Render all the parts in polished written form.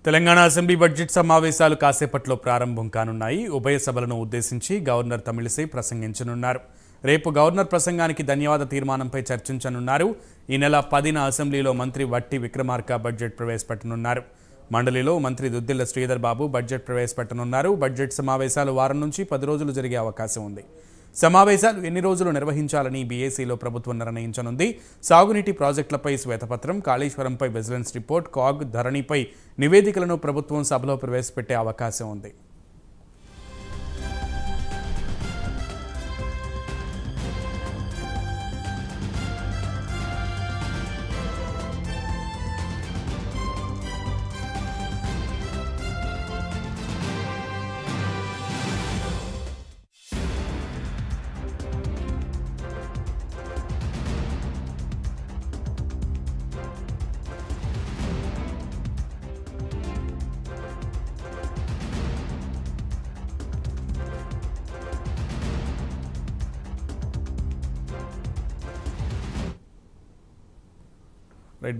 Telangana assembly budget సమావేశాలు కాసేపట్లో ప్రారంభం కానున్నాయి. ఉభయ సభలను ఉద్దేశించి గవర్నర్ తమిళిసై ప్రసంగించనున్నారు. రేపు గవర్నర్ ప్రసంగానికి ధన్యవాద తీర్మానంపై చర్చించనున్నారు. ఈ నెల 10న అసెంబ్లీలో మంత్రి వట్టి విక్రమార్క బడ్జెట్ ప్రవేశపెట్టనున్నారు. మండలిలో మంత్రి దుద్దిళ్ల శ్రీధర్ బాబు బడ్జెట్ ప్రవేశపెట్టనున్నారు. బడ్జెట్ సమావేశాలు వారం నుంచి 10 రోజులు జరిగే అవకాశం ఉంది. సమావేశాలు ఎన్ని రోజులు నిర్వహించాలని బీఏసీలో ప్రభుత్వం నిర్ణయించనుంది. సాగునీటి ప్రాజెక్టులపై శ్వేతపత్రం, కాళేశ్వరంపై విజిలెన్స్ రిపోర్ట్, కాగ్, ధరణిపై నివేదికలను ప్రభుత్వం సభలో ప్రవేశపెట్టే అవకాశం ఉంది.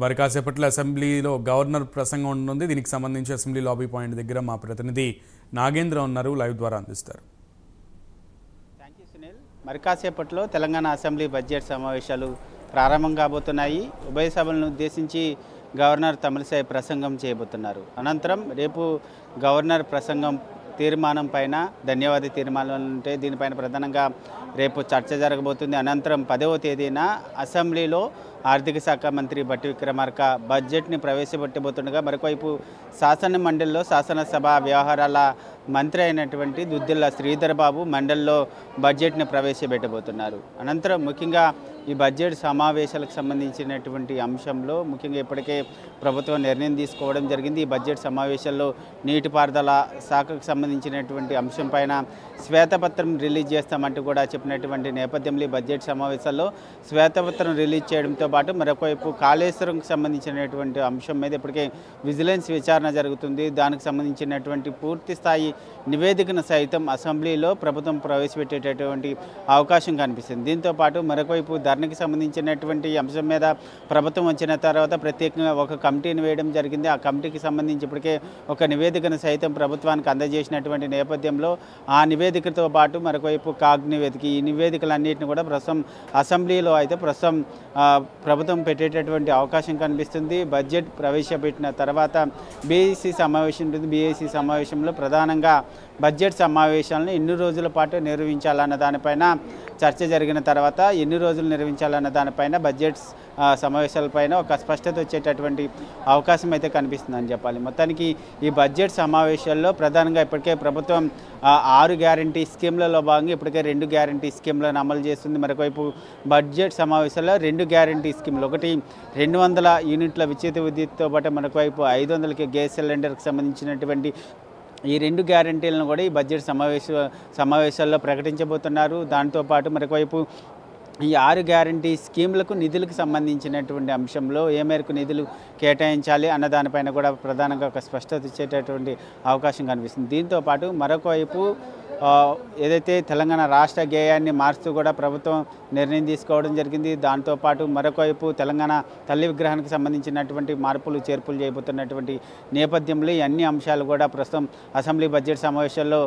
మరి కాసేపట్లో అసెంబ్లీలో గవర్నర్ ప్రసంగం ఉంటుంది. దీనికి సంబంధించి అసెంబ్లీ లాబీ పాయింట్ దగ్గర మా ప్రతినిధి నాగేంద్ర ఉన్నారు, లైవ్ ద్వారా అందిస్తారు. Thank you Sunil. మరి కాసేపట్లో తెలంగాణ అసెంబ్లీ బడ్జెట్ సమావేశాలు ప్రారంభం కాబోతున్నాయి. ఉభయ సభలను ఉద్దేశించి గవర్నర్ తమిళిసై ప్రసంగం చేయబోతున్నారు. అనంతరం రేపు గవర్నర్ ప్రసంగం తీర్మానం పైన ధన్యవాద తీర్మానాలు ఉంటే దీనిపైన ప్రధానంగా రేపు చర్చ జరగబోతుంది. అనంతరం 10వ తేదీన అసెంబ్లీలో ఆర్థిక శాఖ మంత్రి బట్టి విక్రమార్క బడ్జెట్ని ప్రవేశపెట్టబోతుండగా మరొకవైపు శాసన మండలిలో శాసనసభ వ్యవహారాల మంత్రి అయినటువంటి దుద్దిళ్ల శ్రీధర్ బాబు మండలిలో బడ్జెట్ని ప్రవేశపెట్టబోతున్నారు. అనంతరం ముఖ్యంగా ఈ బడ్జెట్ సమావేశాలకు సంబంధించినటువంటి అంశంలో ముఖ్యంగా ఇప్పటికే ప్రభుత్వం నిర్ణయం తీసుకోవడం జరిగింది. ఈ బడ్జెట్ సమావేశాల్లో నీటిపారుదల శాఖకు సంబంధించినటువంటి అంశం పైన శ్వేతపత్రం రిలీజ్ చేస్తామంటూ కూడా చెప్పినటువంటి నేపథ్యంలో ఈ బడ్జెట్ సమావేశాల్లో శ్వేతపత్రం రిలీజ్ చేయడంతో పాటు మరొకవైపు కాళేశ్వరంకి సంబంధించినటువంటి అంశం మీద ఇప్పటికే విజిలెన్స్ విచారణ జరుగుతుంది. దానికి సంబంధించినటువంటి పూర్తి స్థాయి నివేదికను సైతం అసెంబ్లీలో ప్రభుత్వం ప్రవేశపెట్టేటటువంటి అవకాశం కనిపిస్తుంది. దీంతో పాటు మరొకవైపు ధరణికి సంబంధించినటువంటి అంశం మీద ప్రభుత్వం వచ్చిన తర్వాత ప్రత్యేకంగా ఒక కమిటీని వేయడం జరిగింది. ఆ కమిటీకి సంబంధించి ఇప్పటికే ఒక నివేదికను సైతం ప్రభుత్వానికి అందజేసినటువంటి నేపథ్యంలో ఆ నివేదికతో పాటు మరొకవైపు కాగ్ నివేదిక, ఈ నివేదికలన్నింటినీ కూడా ప్రస్తుతం అసెంబ్లీలో అయితే ప్రస్తుతం ప్రభుత్వం పెట్టేటటువంటి అవకాశం కనిపిస్తుంది. బడ్జెట్ ప్రవేశపెట్టిన తర్వాత బీఏసీ సమావేశం ఉంటుంది. బీఏసీ సమావేశంలో ప్రధానంగా బడ్జెట్ సమావేశాలను ఎన్ని రోజుల పాటు నిర్వహించాలన్న దానిపైన చర్చ జరిగిన తర్వాత ఎన్ని రోజులు నిర్వహించాలన్న దానిపైన బడ్జెట్ సమావేశాలపైన ఒక స్పష్టత వచ్చేటటువంటి అవకాశం అయితే కనిపిస్తుందని చెప్పాలి. మొత్తానికి ఈ బడ్జెట్ సమావేశాల్లో ప్రధానంగా ఇప్పటికే ప్రభుత్వం 6 గ్యారంటీ స్కీమ్లలో భాగంగా ఇప్పటికే 2 గ్యారంటీ స్కీమ్లను అమలు చేస్తుంది. మరొకవైపు బడ్జెట్ సమావేశాల్లో 2 గ్యారంటీ స్కీమ్లు, ఒకటి 200 యూనిట్ల విద్యుత్ విద్యుత్తో పాటు మరొకవైపు 500కి గ్యాస్ సిలిండర్కి సంబంధించినటువంటి ఈ 2 గ్యారంటీలను కూడా ఈ బడ్జెట్ సమావేశాల్లో ప్రకటించబోతున్నారు. దాంతోపాటు మరొకవైపు ఈ 6 గ్యారంటీ స్కీమ్లకు నిధులకు సంబంధించినటువంటి అంశంలో ఏ మేరకు నిధులు కేటాయించాలి అన్న దానిపైన కూడా ప్రధానంగా ఒక స్పష్టత ఇచ్చేటటువంటి అవకాశం కనిపిస్తుంది. దీంతోపాటు మరొకవైపు ఏదైతే తెలంగాణ రాష్ట్ర గేయాన్ని మారుస్తూ కూడా ప్రభుత్వం నిర్ణయం తీసుకోవడం జరిగింది. దాంతోపాటు మరొకవైపు తెలంగాణ తల్లి విగ్రహానికి సంబంధించినటువంటి మార్పులు చేర్పులు చేయబోతున్నటువంటి నేపథ్యంలో ఈ అన్ని అంశాలు కూడా ప్రస్తుతం అసెంబ్లీ బడ్జెట్ సమావేశాల్లో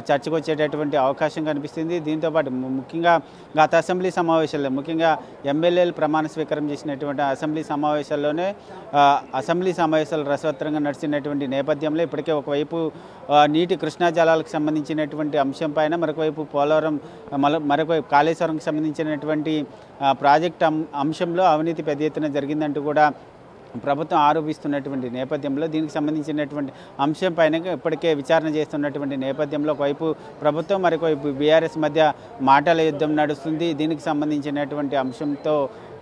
చర్చకు వచ్చేటటువంటి అవకాశం కనిపిస్తుంది. దీంతోపాటు ముఖ్యంగా గత అసెంబ్లీ సమావేశాల్లో ముఖ్యంగా ఎమ్మెల్యేలు ప్రమాణ స్వీకారం చేసినటువంటి అసెంబ్లీ సమావేశాల్లోనే అసెంబ్లీ సమావేశాలు రసవత్తరంగా నడిచినటువంటి నేపథ్యంలో ఇప్పటికే ఒకవైపు నీటి కృష్ణా జలాలకు సంబంధించినటువంటి అంశం పైన మరొకవైపు పోలవరం మరొకవైపు కాళేశ్వరంకి సంబంధించినటువంటి ప్రాజెక్ట్ అంశంలో అవినీతి పెద్ద ఎత్తున జరిగిందంటూ కూడా ప్రభుత్వం ఆరోపిస్తున్నటువంటి నేపథ్యంలో దీనికి సంబంధించినటువంటి అంశం పైన ఇప్పటికే విచారణ చేస్తున్నటువంటి నేపథ్యంలో ఒకవైపు ప్రభుత్వం మరొకవైపు బీఆర్ఎస్ మధ్య మాటల యుద్ధం నడుస్తుంది. దీనికి సంబంధించినటువంటి అంశంతో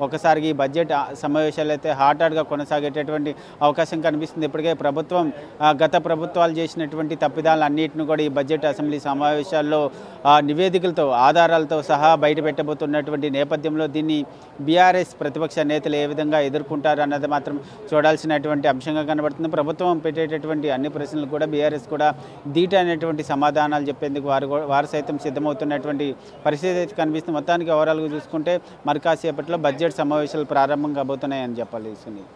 ఒకసారి ఈ బడ్జెట్ సమావేశాలు అయితే హాట్గా కొనసాగేటటువంటి అవకాశం కనిపిస్తుంది. ఇప్పటికే ప్రభుత్వం గత ప్రభుత్వాలు చేసినటువంటి తప్పిదాలన్నింటినీ కూడా ఈ బడ్జెట్ అసెంబ్లీ సమావేశాల్లో నివేదికలతో ఆధారాలతో సహా బయట పెట్టబోతున్నటువంటి నేపథ్యంలో దీన్ని బీఆర్ఎస్ ప్రతిపక్ష నేతలు ఏ విధంగా ఎదుర్కొంటారు అన్నది మాత్రం చూడాల్సినటువంటి అంశంగా కనబడుతుంది. ప్రభుత్వం పెట్టేటటువంటి అన్ని ప్రశ్నలు కూడా బీఆర్ఎస్ కూడా ధీటైనటువంటి సమాధానాలు చెప్పేందుకు వారు సైతం సిద్ధమవుతున్నటువంటి పరిస్థితి అయితే కనిపిస్తుంది. మొత్తానికి ఓవరాల్గా చూసుకుంటే మరి కాసేపట్లో బడ్జెట్ సమావేశాలు ప్రారంభం కాబోతున్నాయని చెప్పాలి సునీల్.